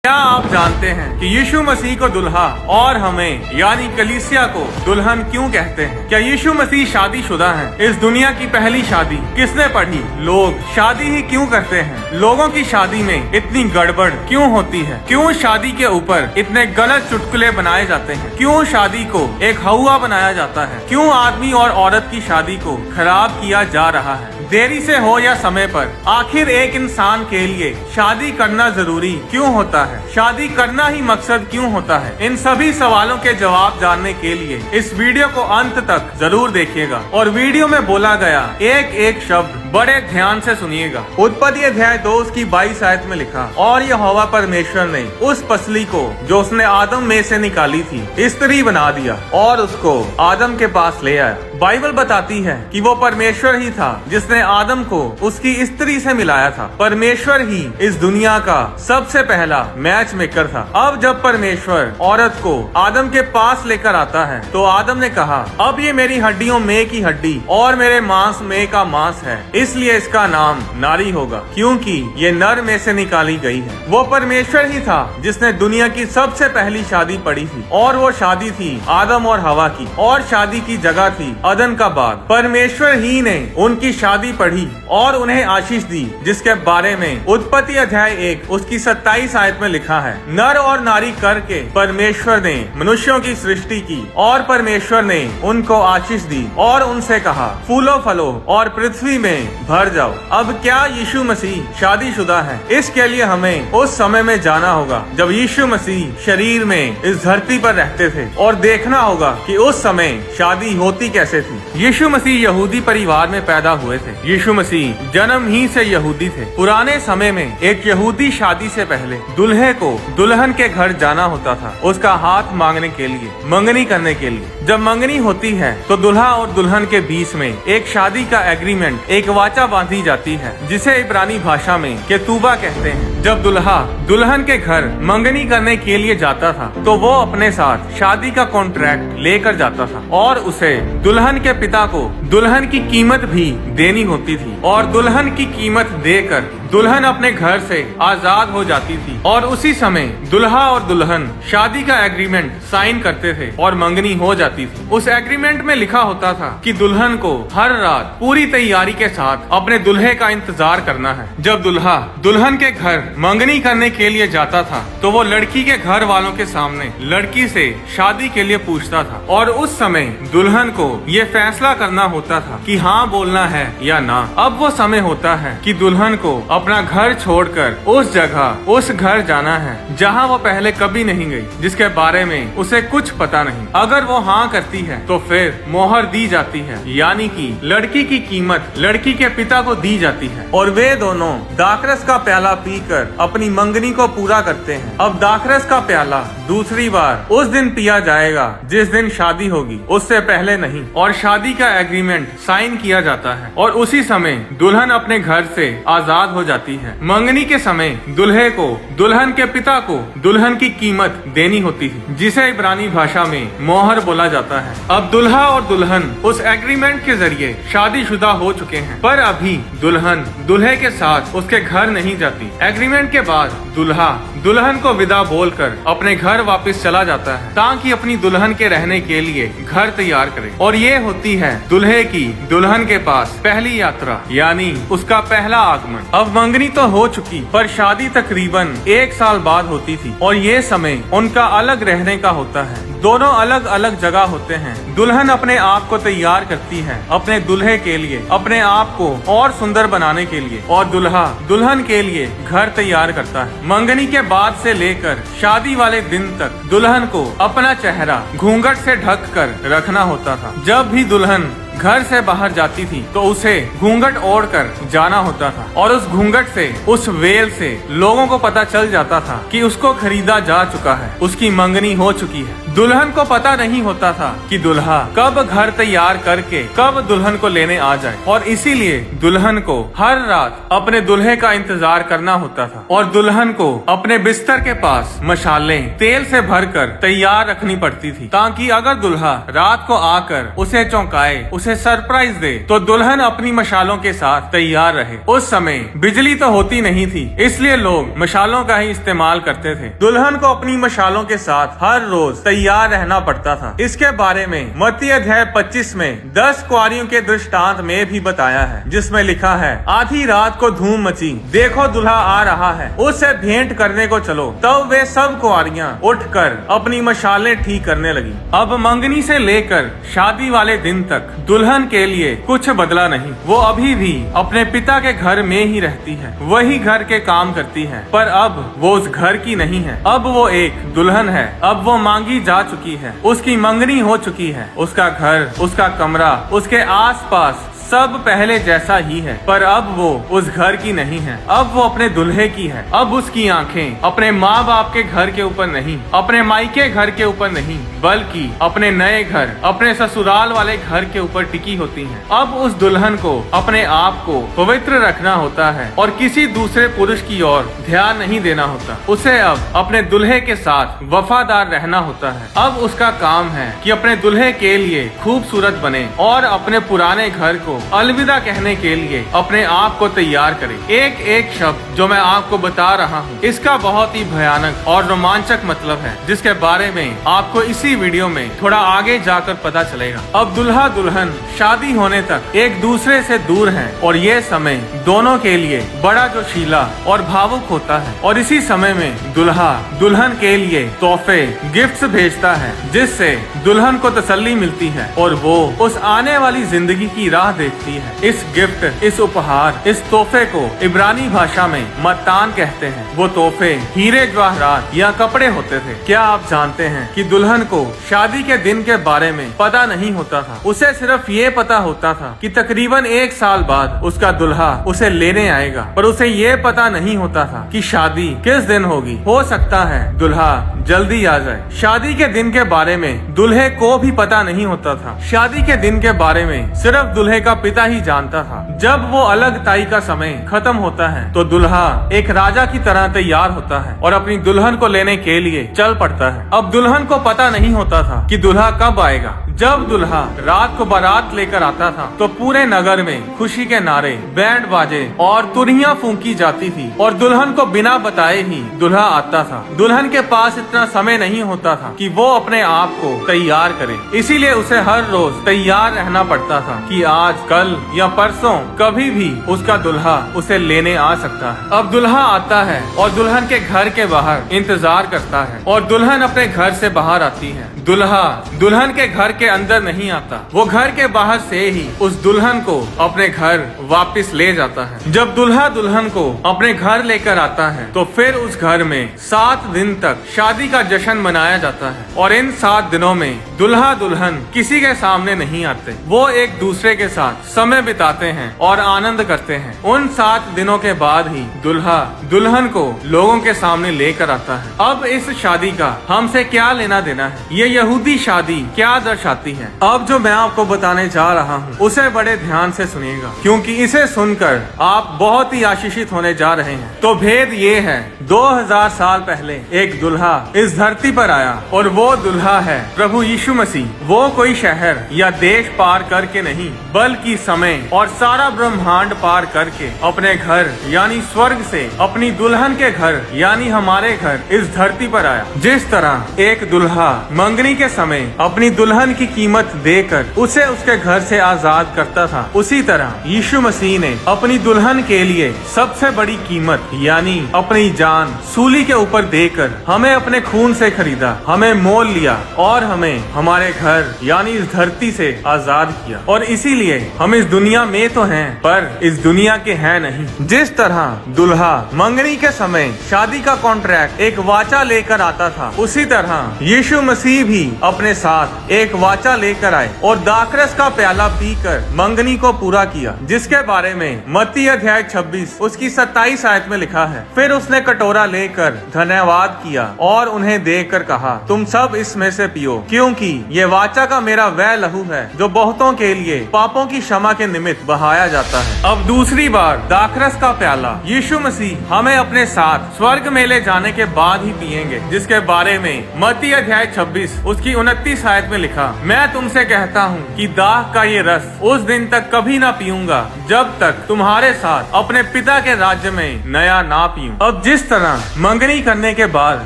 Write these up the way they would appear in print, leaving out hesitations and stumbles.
क्या आप जानते हैं कि यीशु मसीह को दुल्हा और हमें यानी कलीसिया को दुल्हन क्यों कहते हैं? क्या यीशु मसीह शादीशुदा हैं? इस दुनिया की पहली शादी किसने पढ़ी? लोग शादी ही क्यों करते हैं? लोगों की शादी में इतनी गड़बड़ क्यों होती है? क्यों शादी के ऊपर इतने गलत चुटकुले बनाए जाते हैं? क्यों शादी को एक हवा बनाया जाता है? क्यों आदमी और औरत की शादी को खराब किया जा रहा है? देरी से हो या समय पर, आखिर एक इंसान के लिए शादी करना जरूरी क्यों होता है? शादी करना ही मकसद क्यों होता है? इन सभी सवालों के जवाब जानने के लिए इस वीडियो को अंत तक जरूर देखिएगा और वीडियो में बोला गया एक एक शब्द बड़े ध्यान से सुनिएगा। उत्पत्ति अध्याय 2 उसकी 22 आयत में लिखा, और यहोवा परमेश्वर ने उस पसली को जो उसने आदम में से निकाली थी स्त्री बना दिया और उसको आदम के पास ले आया। बाइबल बताती है कि वो परमेश्वर ही था जिसने आदम को उसकी स्त्री से मिलाया था। परमेश्वर ही इस दुनिया का सबसे पहला मैच मेकर था। अब जब परमेश्वर औरत को आदम के पास लेकर आता है तो आदम ने कहा, अब ये मेरी हड्डियों में की हड्डी और मेरे मांस में का मांस है, इसलिए इसका नाम नारी होगा, क्योंकि ये नर में से निकाली गई है। वो परमेश्वर ही था जिसने दुनिया की सबसे पहली शादी पढ़ी थी और वो शादी थी आदम और हवा की, और शादी की जगह थी अदन का बाग। परमेश्वर ही ने उनकी शादी पढ़ी और उन्हें आशीष दी, जिसके बारे में उत्पत्ति अध्याय 1 उसकी 27 आयत में लिखा है, नर और नारी करके परमेश्वर ने मनुष्यों की सृष्टि की और परमेश्वर ने उनको आशीष दी और उनसे कहा, फूलो फलो और पृथ्वी में भर जाओ। अब क्या यीशु मसीह शादीशुदा है? इसके लिए हमें उस समय में जाना होगा जब यीशु मसीह शरीर में इस धरती पर रहते थे और देखना होगा कि उस समय शादी होती कैसे थी। यीशु मसीह यहूदी परिवार में पैदा हुए थे। यीशु मसीह जन्म ही से यहूदी थे। पुराने समय में एक यहूदी शादी से पहले दुल्हे को दुल्हन के घर जाना होता था, उसका हाथ मांगने के लिए, मंगनी करने के लिए। जब मंगनी होती है तो दुल्हा और दुल्हन के बीच में एक शादी का एग्रीमेंट, एक वाचा बांधी जाती है, जिसे इब्रानी भाषा में केतुबा कहते हैं। जब दुल्हा दुल्हन के घर मंगनी करने के लिए जाता था तो वो अपने साथ शादी का कॉन्ट्रैक्ट लेकर जाता था और उसे दुल्हन के पिता को दुल्हन की कीमत भी देनी होती थी, और दुल्हन की कीमत देकर दुल्हन अपने घर से आजाद हो जाती थी। और उसी समय दुल्हा और दुल्हन शादी का एग्रीमेंट साइन करते थे और मंगनी हो जाती थी। उस एग्रीमेंट में लिखा होता था कि दुल्हन को हर रात पूरी तैयारी के साथ अपने दुल्हे का इंतजार करना है। जब दुल्हा दुल्हन के घर मंगनी करने के लिए जाता था तो वो लड़की के घर वालों के सामने लड़की से शादी के लिए पूछता था, और उस समय दुल्हन को ये फैसला करना होता था कि हाँ बोलना है या ना। अब वो समय होता है कि दुल्हन को अपना घर छोड़कर उस जगह, उस घर जाना है जहाँ वो पहले कभी नहीं गई, जिसके बारे में उसे कुछ पता नहीं। अगर वो हाँ करती है तो फिर मोहर दी जाती है, यानी कि लड़की की कीमत लड़की के पिता को दी जाती है, और वे दोनों दाखरस का प्याला पीकर अपनी मंगनी को पूरा करते हैं। अब दाखरस का प्याला दूसरी बार उस दिन पिया जाएगा जिस दिन शादी होगी, उससे पहले नहीं। और शादी का एग्रीमेंट साइन किया जाता है और उसी समय दुल्हन अपने घर से आजाद हो जाती है। मंगनी के समय दुल्हे को दुल्हन के पिता को दुल्हन की कीमत देनी होती है, जिसे इब्रानी भाषा में मोहर बोला जाता है। अब दुल्हा और दुल्हन उस एग्रीमेंट के जरिए शादीशुदा हो चुके हैं, पर अभी दुल्हन दुल्हे के साथ उसके घर नहीं जाती। एग्रीमेंट के बाद दुल्हा दुल्हन को विदा बोलकर अपने घर वापस चला जाता है ताकि अपनी दुल्हन के रहने के लिए घर तैयार करे। और ये होती है दुल्हे की दुल्हन के पास पहली यात्रा, यानी उसका पहला आगमन। अब मंगनी तो हो चुकी, पर शादी तकरीबन 1 साल बाद होती थी और ये समय उनका अलग रहने का होता है। दोनों अलग अलग जगह होते हैं। दुल्हन अपने आप को तैयार करती है अपने दुल्हे के लिए, अपने आप को और सुंदर बनाने के लिए, और दुल्हा दुल्हन के लिए घर तैयार करता है। मंगनी के बाद से लेकर शादी वाले दिन तक दुल्हन को अपना चेहरा घूंघट से ढक कर रखना होता था। जब भी दुल्हन घर से बाहर जाती थी तो उसे घूंघट ओढ़कर जाना होता था, और उस घूंघट से, उस वेल से लोगों को पता चल जाता था कि उसको खरीदा जा चुका है, उसकी मंगनी हो चुकी है। दुल्हन को पता नहीं होता था कि दुल्हा कब घर तैयार करके कब दुल्हन को लेने आ जाए, और इसीलिए दुल्हन को हर रात अपने दुल्हे का इंतजार करना होता था और दुल्हन को अपने बिस्तर के पास मशालें तेल से भरकर तैयार रखनी पड़ती थी, ताकि अगर दुल्हा रात को आकर उसे चौंकाए, उसे सरप्राइज दे तो दुल्हन अपनी मशालों के साथ तैयार रहे। उस समय बिजली तो होती नहीं थी, इसलिए लोग मशालों का ही इस्तेमाल करते थे। दुल्हन को अपनी मशालों के साथ हर रोज तैयार रहना पड़ता था। इसके बारे में मत्ती अध्याय 25 में 10 कुंवारियों के दृष्टांत में भी बताया है, जिसमें लिखा है, आधी रात को धूम मची, देखो दूल्हा आ रहा है, उससे भेंट करने को चलो। तब वे सब कुंवारियां उठकर अपनी मशालें ठीक करने लगी। अब मंगनी से लेकर शादी वाले दिन तक दुल्हन के लिए कुछ बदला नहीं। वो अभी भी अपने पिता के घर में ही रहती है, वही घर के काम करती है, पर अब वो उस घर की नहीं है। अब वो एक दुल्हन है। अब वो मांगी जा चुकी है, उसकी मंगनी हो चुकी है। उसका घर, उसका कमरा, उसके आसपास सब पहले जैसा ही है, पर अब वो उस घर की नहीं है। अब वो अपने दुल्हे की है। अब उसकी आंखें अपने माँ बाप के घर के ऊपर नहीं, अपने मायके घर के ऊपर नहीं, बल्कि अपने नए घर, अपने ससुराल वाले घर के ऊपर टिकी होती हैं। अब उस दुल्हन को अपने आप को पवित्र रखना होता है और किसी दूसरे पुरुष की ओर ध्यान नहीं देना होता। उसे अब अपने दुल्हे के साथ वफादार रहना होता है। अब उसका काम है कि अपने दुल्हे के लिए खूबसूरत बने और अपने पुराने घर को अलविदा कहने के लिए अपने आप को तैयार करें। एक एक शब्द जो मैं आपको बता रहा हूँ, इसका बहुत ही भयानक और रोमांचक मतलब है, जिसके बारे में आपको इसी वीडियो में थोड़ा आगे जाकर पता चलेगा। अब दुल्हा दुल्हन शादी होने तक एक दूसरे से दूर हैं और ये समय दोनों के लिए बड़ा जोशीला और भावुक होता है। और इसी समय में दुल्हा दुल्हन के लिए तोहफे, गिफ्ट्स भेजता है, जिससे दुल्हन को तसल्ली मिलती है और वो उस आने वाली जिंदगी की राह देखती है। इस गिफ्ट, इस उपहार, इस तोहफे को इब्रानी भाषा में मत्तान कहते हैं। वो तोहफे हीरे जवाहरात या कपड़े होते थे। क्या आप जानते हैं कि दुल्हन को शादी के दिन के बारे में पता नहीं होता था। उसे सिर्फ ये पता होता था कि तकरीबन 1 साल बाद उसका दुल्हा उसे लेने आएगा, पर उसे ये पता नहीं होता था कि शादी किस दिन होगी। हो सकता है दुल्हा जल्दी आ जाए। शादी के दिन के बारे में दुल्हे को भी पता नहीं होता था। शादी के दिन के बारे में सिर्फ दुल्हे का पिता ही जानता था। जब वो अलग ताई का समय खत्म होता है तो दुल्हा एक राजा की तरह तैयार होता है और अपनी दुल्हन को लेने के लिए चल पड़ता है। अब दुल्हन को पता नहीं होता था कि दुल्हा कब आएगा। जब दुल्हा रात को बारात लेकर आता था तो पूरे नगर में खुशी के नारे, बैंड बाजे और तुरहियां फूंकी जाती थी और दुल्हन को बिना बताए ही दुल्हा आता था। दुल्हन के पास इतना समय नहीं होता था कि वो अपने आप को तैयार करे, इसीलिए उसे हर रोज तैयार रहना पड़ता था कि आज, कल या परसों कभी भी उसका दुल्हा उसे लेने आ सकता है। अब दुल्हा आता है और दुल्हन के घर के बाहर इंतजार करता है और दुल्हन अपने घर से बाहर आती है। दुल्हा दुल्हन के घर के अंदर नहीं आता, वो घर के बाहर से ही उस दुल्हन को अपने घर वापस ले जाता है। जब दुल्हा दुल्हन को अपने घर लेकर आता है तो फिर उस घर में 7 दिन तक शादी का जश्न मनाया जाता है और इन 7 दिनों में दुल्हा दुल्हन किसी के सामने नहीं आते। वो एक दूसरे के साथ समय बिताते हैं और आनंद करते हैं। उन 7 दिनों के बाद ही दुल्हा दुल्हन को लोगों के सामने लेकर आता है। अब इस शादी का हमसे क्या लेना देना है? ये यहूदी शादी क्या दर्शाती है? अब जो मैं आपको बताने जा रहा हूँ उसे बड़े ध्यान से सुनिएगा, क्योंकि इसे सुनकर आप बहुत ही आशीषित होने जा रहे हैं। तो भेद ये है, 2000 साल पहले एक दुल्हा इस धरती पर आया और वो दुल्हा है प्रभु यीशु मसीह। वो कोई शहर या देश पार करके नहीं, बल्कि समय और सारा ब्रह्मांड पार करके अपने घर यानी स्वर्ग से अपनी दुल्हन के घर यानी हमारे घर इस धरती पर आया। जिस तरह एक दुल्हा मंगनी के समय अपनी दुल्हन की कीमत देकर उसे उसके घर से आजाद करता था, उसी तरह यीशु मसीह ने अपनी दुल्हन के लिए सबसे बड़ी कीमत यानी अपनी जान सूली के ऊपर देकर हमें अपने खून से खरीदा, हमें मोल लिया और हमें हमारे घर यानी इस धरती से आजाद किया। और इसीलिए हम इस दुनिया में तो हैं, पर इस दुनिया के हैं नहीं। जिस तरह दुल्हा मंगनी के समय शादी का कॉन्ट्रैक्ट एक वाचा लेकर आता था, उसी तरह यीशु मसीह भी अपने साथ एक वाचा लेकर आए और दाखरस का प्याला पीकर मंगनी को पूरा किया, जिसके बारे में मत्ती अध्याय 26 उसकी 27 आयत में लिखा है। फिर उसने कटोरा लेकर धन्यवाद किया और उन्हें देकर कहा, तुम सब इसमें से पियो, क्योंकि ये वाचा का मेरा वह लहू है जो बहुतों के लिए पापों की क्षमा के निमित्त बहाया जाता है। अब दूसरी बार दाखरस का प्याला यीशु मसीह हमें अपने साथ स्वर्ग में ले जाने के बाद ही पिएंगे, जिसके बारे में मत्ती अध्याय 26 उसकी 29 आयत में लिखा, मैं तुमसे कहता हूँ कि दाख का ये रस उस दिन तक कभी ना पीऊंगा जब तक तुम्हारे साथ अपने पिता के राज्य में नया ना पीऊं। अब जिस तरह मंगनी करने के बाद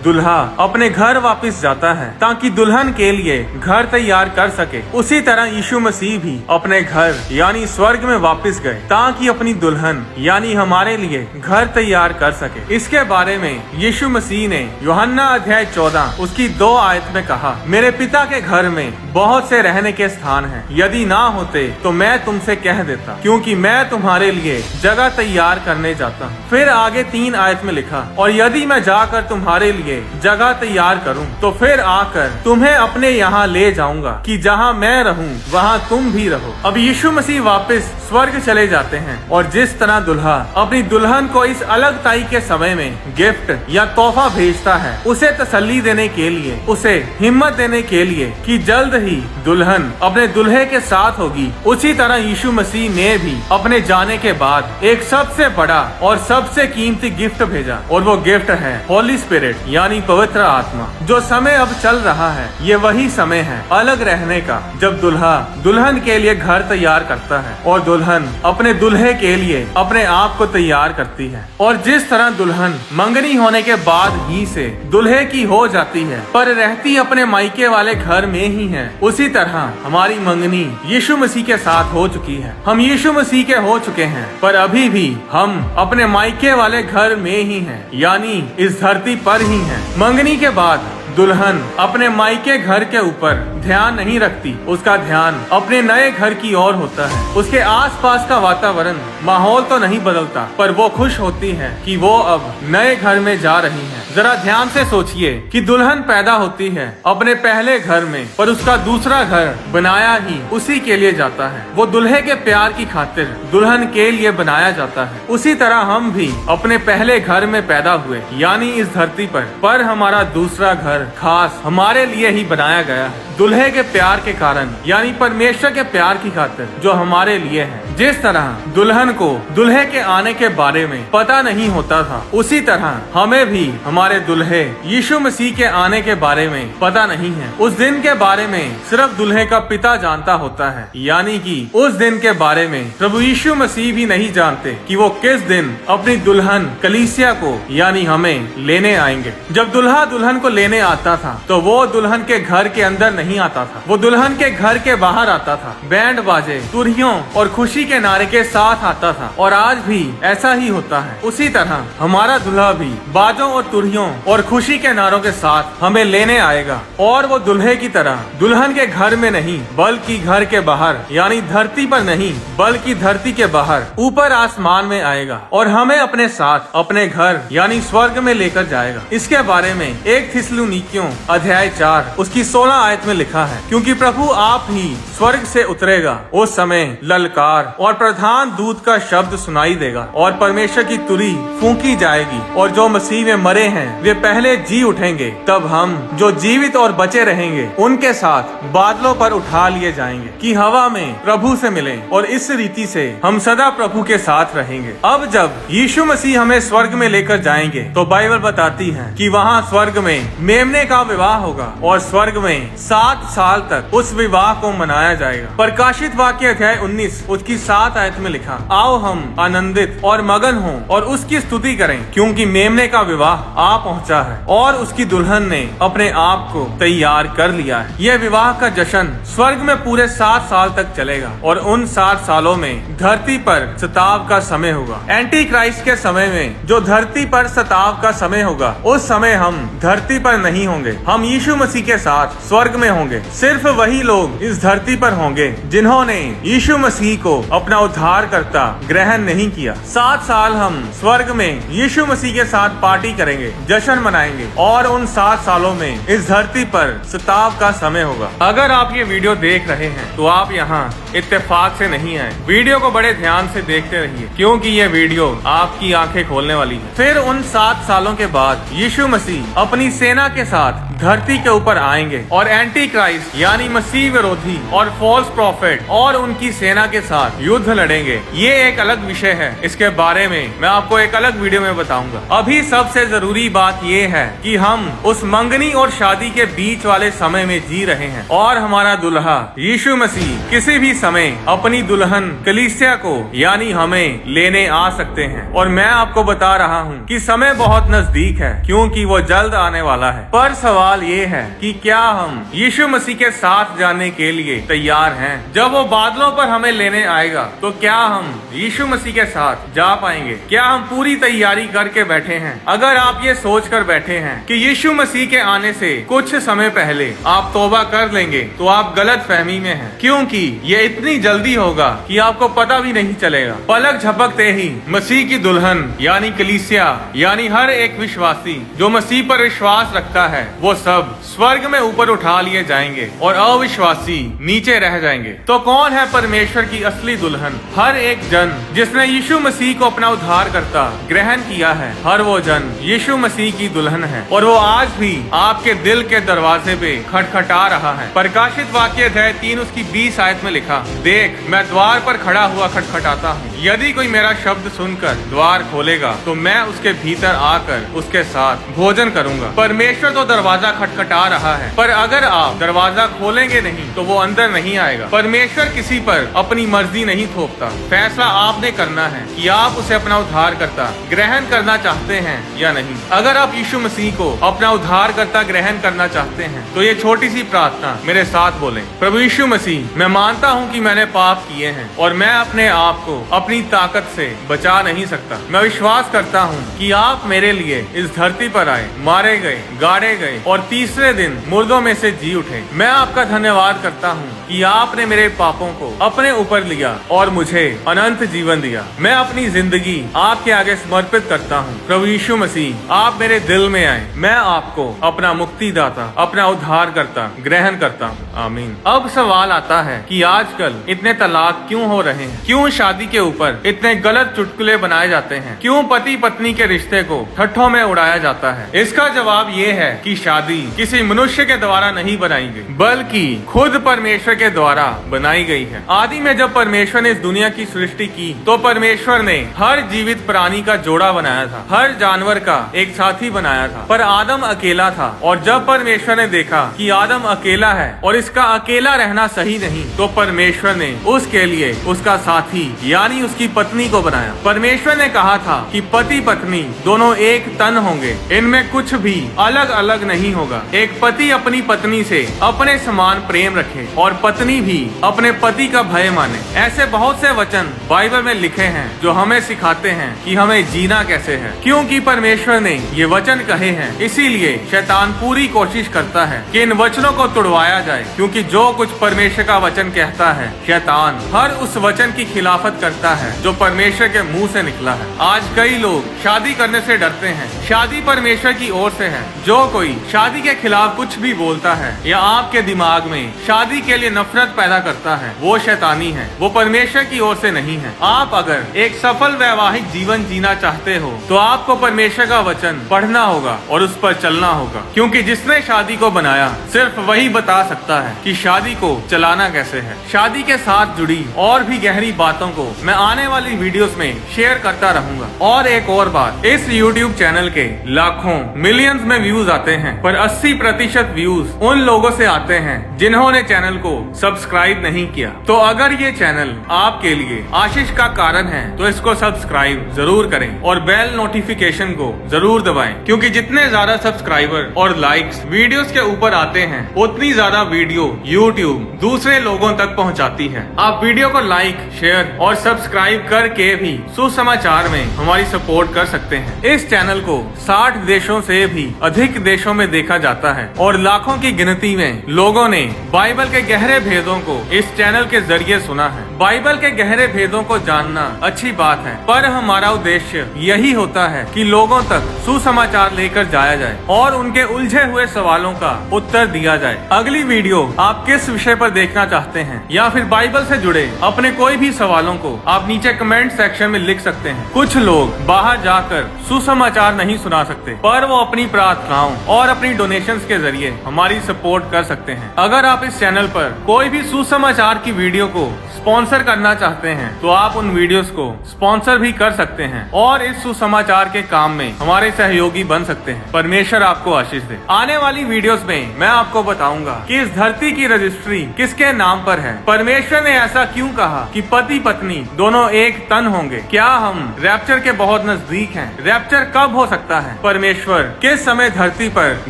दुल्हा अपने घर वापस जाता है ताकि दुल्हन के लिए घर तैयार कर सके, उसी तरह यीशु मसीह भी अपने घर यानी स्वर्ग में वापस गए ताकि अपनी दुल्हन यानी हमारे लिए घर तैयार कर सके। इसके बारे में यीशु मसीह ने यूहन्ना अध्याय 14 उसकी 2 आयत में कहा, मेरे पिता के घर में बहुत से रहने के स्थान हैं, यदि ना होते तो मैं तुमसे कह देता, क्योंकि मैं तुम्हारे लिए जगह तैयार करने जाता हूँ। फिर आगे 3 आयत में लिखा, और यदि मैं जाकर तुम्हारे लिए जगह तैयार करूँ तो फिर आकर तुम्हें अपने यहाँ ले जाऊंगा कि जहाँ मैं रहूँ वहाँ तुम भी रहो। अब यीशु मसीह वापस स्वर्ग चले जाते हैं और जिस तरह दुल्हा अपनी दुल्हन को इस अलग ताई के समय में गिफ्ट या तोहफा भेजता है, उसे तसल्ली देने के लिए, उसे हिम्मत देने के लिए कि जल्द ही दुल्हन अपने दुल्हे के साथ होगी, उसी तरह यीशु मसीह ने भी अपने जाने के बाद एक सबसे बड़ा और सबसे कीमती गिफ्ट भेजा, और वो गिफ्ट है होली स्पिरिट यानी पवित्र आत्मा। जो समय अब चल रहा है ये वही समय है अलग रहने का, जब दुल्हा दुल्हन के लिए घर तैयार करता है और दुल्हन अपने दुल्हे के लिए अपने आप को तैयार करती है। और जिस तरह दुल्हन मंगनी होने के बाद ही से दुल्हे की हो जाती है पर रहती अपने मायके वाले घर में ही है, उसी तरह हमारी मंगनी यीशु मसीह के साथ हो चुकी है। हम यीशु मसीह के हो चुके हैं पर अभी भी हम अपने मायके वाले घर में ही हैं, यानी इस धरती पर ही हैं। मंगनी के बाद दुल्हन अपने मायके घर के ऊपर ध्यान नहीं रखती, उसका ध्यान अपने नए घर की ओर होता है। उसके आसपास का वातावरण माहौल तो नहीं बदलता पर वो खुश होती है कि वो अब नए घर में जा रही है। जरा ध्यान से सोचिए कि दुल्हन पैदा होती है अपने पहले घर में पर उसका दूसरा घर बनाया ही उसी के लिए जाता है। वो दुल्हे के प्यार की खातिर दुल्हन के लिए बनाया जाता है। उसी तरह हम भी अपने पहले घर में पैदा हुए यानी इस धरती पर हमारा दूसरा घर खास हमारे लिए ही बनाया गया है, दुल्हे के प्यार के कारण यानी परमेश्वर के प्यार की खातिर जो हमारे लिए है। जिस तरह दुल्हन को दुल्हे के आने के बारे में पता नहीं होता था, उसी तरह हमें भी हमारे दुल्हे यीशु मसीह के आने के बारे में पता नहीं है। उस दिन के बारे में सिर्फ दुल्हे का पिता जानता होता है, यानी कि उस दिन के बारे में प्रभु यीशु मसीह भी नहीं जानते कि वो किस दिन अपनी दुल्हन कलीसिया को यानी हमें लेने आएंगे। जब दुल्हा दुल्हन को लेने आता था तो वो दुल्हन के घर के अंदर नहीं आता था, वो दुल्हन के घर के बाहर आता था, बैंड बाजे, तुरहियों और खुशी के नारे के साथ आता था। और आज भी ऐसा ही होता है। उसी तरह हमारा दुल्हा भी बाजों और तुरहियों और खुशी के नारों के साथ हमें लेने आएगा, और वो दुल्हे की तरह दुल्हन के घर में नहीं बल्कि घर के बाहर यानी धरती पर नहीं बल्कि धरती के बाहर ऊपर आसमान में आएगा और हमें अपने साथ अपने घर यानी स्वर्ग में लेकर जाएगा। इसके बारे में 1 थिस्सलुनीकियों अध्याय 4 उसकी 16 आयत में लिखा है, क्योंकि प्रभु आप ही स्वर्ग से उतरेगा, उस समय ललकार और प्रधान दूत का शब्द सुनाई देगा और परमेश्वर की तुरी फूंकी जाएगी, और जो मसीह में मरे हैं वे पहले जी उठेंगे। तब हम जो जीवित और बचे रहेंगे उनके साथ बादलों पर उठा लिए जाएंगे कि हवा में प्रभु से मिलें, और इस रीति से हम सदा प्रभु के साथ रहेंगे। अब जब यीशु मसीह हमें स्वर्ग में लेकर जाएंगे तो बाइबल बताती है कि वहाँ स्वर्ग में मेमने का विवाह होगा और स्वर्ग में 7 साल तक उस विवाह को मनाया जाएगा। प्रकाशित वाक्य अध्याय 19 उसकी 7 आयत में लिखा, आओ हम आनंदित और मगन हों और उसकी स्तुति करें, क्योंकि मेमने का विवाह आ पहुंचा है और उसकी दुल्हन ने अपने आप को तैयार कर लिया है। यह विवाह का जश्न स्वर्ग में पूरे 7 साल तक चलेगा और उन 7 सालों में धरती पर सताव का समय होगा। एंटी क्राइस्ट के समय में जो धरती पर सताव का समय होगा, उस समय हम धरती पर नहीं होंगे, हम यीशु मसीह के साथ स्वर्ग में होंगे। सिर्फ वही लोग इस धरती पर होंगे जिन्होंने यीशु मसीह को अपना उद्धारकर्ता ग्रहण नहीं किया। 7 साल हम स्वर्ग में यीशु मसीह के साथ पार्टी करेंगे, जश्न मनाएंगे, और उन 7 सालों में इस धरती पर सताव का समय होगा। अगर आप ये वीडियो देख रहे हैं तो आप यहाँ इत्तेफाक से नहीं आए, वीडियो को बड़े ध्यान से देखते रहिए, क्योंकि ये वीडियो आपकी आंखें खोलने वाली है। फिर उन 7 सालों के बाद यीशु मसीह अपनी सेना के साथ धरती के ऊपर आएंगे और एंटी क्राइस्ट यानी मसीह विरोधी और फॉल्स प्रॉफिट और उनकी सेना के साथ युद्ध लड़ेंगे, ये एक अलग विषय है। इसके बारे में मैं आपको एक अलग वीडियो में बताऊंगा। अभी सबसे जरूरी बात ये है कि हम उस मंगनी और शादी के बीच वाले समय में जी रहे हैं और हमारा दुल्हा यीशु मसीह किसी भी समय अपनी दुल्हन कलीसिया को यानी हमें लेने आ सकते हैं। और मैं आपको बता रहा हूँ कि समय बहुत नजदीक है, क्योंकि वो जल्द आने वाला है। पर सवाल ये है कि क्या हम यीशु मसीह के साथ जाने के लिए तैयार हैं? जब वो बादलों पर हमें लेने आएगा तो क्या हम यीशु मसीह के साथ जा पाएंगे? क्या हम पूरी तैयारी करके बैठे हैं? अगर आप ये सोच कर बैठे हैं कि यीशु मसीह के आने से कुछ समय पहले आप तौबा कर लेंगे तो आप गलत फहमी में हैं, क्योंकि ये इतनी जल्दी होगा कि आपको पता भी नहीं चलेगा। पलक झपकते ही मसीह की दुल्हन यानी कलीसिया यानी हर एक विश्वासी जो मसीह पर विश्वास रखता है वो सब स्वर्ग में ऊपर उठा लिए जाएंगे और अविश्वासी नीचे रह जाएंगे। तो कौन है परमेश्वर की असली दुल्हन? हर एक जन जिसने यीशु मसीह को अपना उद्धारकर्ता ग्रहण किया है, हर वो जन यीशु मसीह की दुल्हन है और वो आज भी आपके दिल के दरवाजे पे खटखटा रहा है। प्रकाशित वाक्य अध्याय 3 उसकी 20 आयत में लिखा, देख मैं द्वार पर खड़ा हुआ खटखटाता हूँ, यदि कोई मेरा शब्द सुनकर द्वार खोलेगा तो मैं उसके भीतर आकर उसके साथ भोजन करूंगा। परमेश्वर तो दरवाजा खटखटा रहा है, पर अगर आप दरवाजा खोलेंगे नहीं तो वो अंदर नहीं आएगा। परमेश्वर किसी पर अपनी मर्जी नहीं थोपता। फैसला आपने करना है कि आप उसे अपना उद्धारकर्ता ग्रहण करना चाहते हैं या नहीं। अगर आप यीशु मसीह को अपना उद्धारकर्ता ग्रहण करना चाहते हैं तो ये छोटी सी प्रार्थना मेरे साथ बोलें। प्रभु यीशु मसीह, मैं मानता हूँ कि मैंने पाप किए हैं और मैं अपने आप को अपनी ताकत से बचा नहीं सकता। मैं विश्वास करता हूँ कि आप मेरे लिए इस धरती पर आए, मारे गए, गाड़े गए और तीसरे दिन मुर्दों में से जी उठे। मैं आपका धन्यवाद करता हूँ कि आपने मेरे पापों को अपने ऊपर लिया और मुझे अनंत जीवन दिया। मैं अपनी जिंदगी आपके आगे समर्पित करता हूँ। प्रभु यीशु मसीह, आप मेरे दिल में आए। मैं आपको अपना मुक्तिदाता, अपना उद्धारकर्ता ग्रहण करता हूँ। आमीन। अब सवाल आता है कि आजकल इतने तलाक क्यों हो रहे हैं? क्यों शादी के ऊपर इतने गलत चुटकुले बनाए जाते हैं? क्यों पति पत्नी के रिश्ते को ठट्ठों में उड़ाया जाता है? इसका जवाब ये है कि शादी किसी मनुष्य के द्वारा नहीं बनाई गई, बल्कि खुद परमेश्वर के द्वारा बनाई गई है। आदि में जब परमेश्वर ने इस दुनिया की सृष्टि की तो परमेश्वर ने हर जीवित प्राणी का जोड़ा बनाया था, हर जानवर का एक साथी बनाया था, पर आदम अकेला था। और जब परमेश्वर ने देखा कि आदम अकेला है और इसका अकेला रहना सही नहीं, तो परमेश्वर ने उसके लिए उसका साथी यानी उसकी पत्नी को बनाया। परमेश्वर ने कहा था कि पति पत्नी दोनों एक तन होंगे, इनमें कुछ भी अलग अलग नहीं होगा। एक पति अपनी पत्नी से अपने समान प्रेम रखे और पत्नी भी अपने पति का भय माने। ऐसे बहुत से वचन बाइबल में लिखे हैं जो हमें सिखाते हैं कि हमें जीना कैसे है। क्योंकि परमेश्वर ने ये वचन कहे हैं, इसीलिए शैतान पूरी कोशिश करता है कि इन वचनों को तुड़वाया जाए। क्योंकि जो कुछ परमेश्वर का वचन कहता है, शैतान हर उस वचन की खिलाफत करता है जो परमेश्वर के मुंह से निकला है। आज कई लोग शादी करने से डरते हैं। शादी परमेश्वर की ओर से है। जो कोई शादी के खिलाफ कुछ भी बोलता है या आपके दिमाग में शादी के लिए नफरत पैदा करता है, वो शैतानी है, वो परमेश्वर की ओर से नहीं है। आप अगर एक सफल वैवाहिक जीवन जीना चाहते हो तो आपको परमेश्वर का वचन पढ़ना होगा और उस पर चलना होगा। क्योंकि जिसने शादी को बनाया सिर्फ वही बता सकता है कि शादी को चलाना कैसे है। शादी के साथ जुड़ी और भी गहरी बातों को मैं आने वाली वीडियोस में शेयर करता रहूंगा। और एक और बात, इस YouTube चैनल के लाखों मिलियंस में व्यूज आते हैं, पर 80% व्यूज उन लोगों से आते हैं जिन्होंने चैनल को सब्सक्राइब नहीं किया। तो अगर ये चैनल आपके लिए आशीष का कारण है तो इसको सब्सक्राइब जरूर करें और बेल नोटिफिकेशन को जरूर दबाएं। क्योंकि जितने ज्यादा सब्सक्राइबर और लाइक्स वीडियोस के ऊपर आते हैं, उतनी ज्यादा वीडियो YouTube दूसरे लोगों तक पहुंचाती है। आप वीडियो को लाइक, शेयर और सब्सक्राइब करके भी सुसमाचार में हमारी सपोर्ट कर सकते हैं। इस चैनल को 60 देशों से भी अधिक देशों में देखा जाता है और लाखों की गिनती में लोगों ने बाइबल के गहरे भेदों को इस चैनल के जरिए सुना है। बाइबल के गहरे भेदों को जानना अच्छी बात है, पर हमारा उद्देश्य यही होता है कि लोगों तक सुसमाचार लेकर जाया जाए और उनके उलझे हुए सवालों का उत्तर दिया जाए। अगली वीडियो आप किस विषय पर देखना चाहते हैं या फिर बाइबल से जुड़े अपने कोई भी सवालों को आप नीचे कमेंट सेक्शन में लिख सकते हैं। कुछ लोग बाहर जाकर सुसमाचार नहीं सुना सकते, पर वो अपनी प्रार्थनाओं और अपनी डोनेशंस के जरिए हमारी सपोर्ट कर सकते हैं। अगर आप इस चैनल पर कोई भी सुसमाचार की वीडियो को स्पॉन्सर स्पॉन्सर करना चाहते हैं तो आप उन वीडियोस को स्पॉन्सर भी कर सकते हैं और इस सुसमाचार के काम में हमारे सहयोगी बन सकते हैं। परमेश्वर आपको आशीष दे। आने वाली वीडियोस में मैं आपको बताऊंगा कि इस धरती की रजिस्ट्री किसके नाम पर है, परमेश्वर ने ऐसा क्यों कहा कि पति पत्नी दोनों एक तन होंगे, क्या हम रैप्चर के बहुत नजदीक हैं, रैप्चर कब हो सकता है, परमेश्वर किस समय धरती पर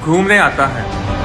घूमने आता है।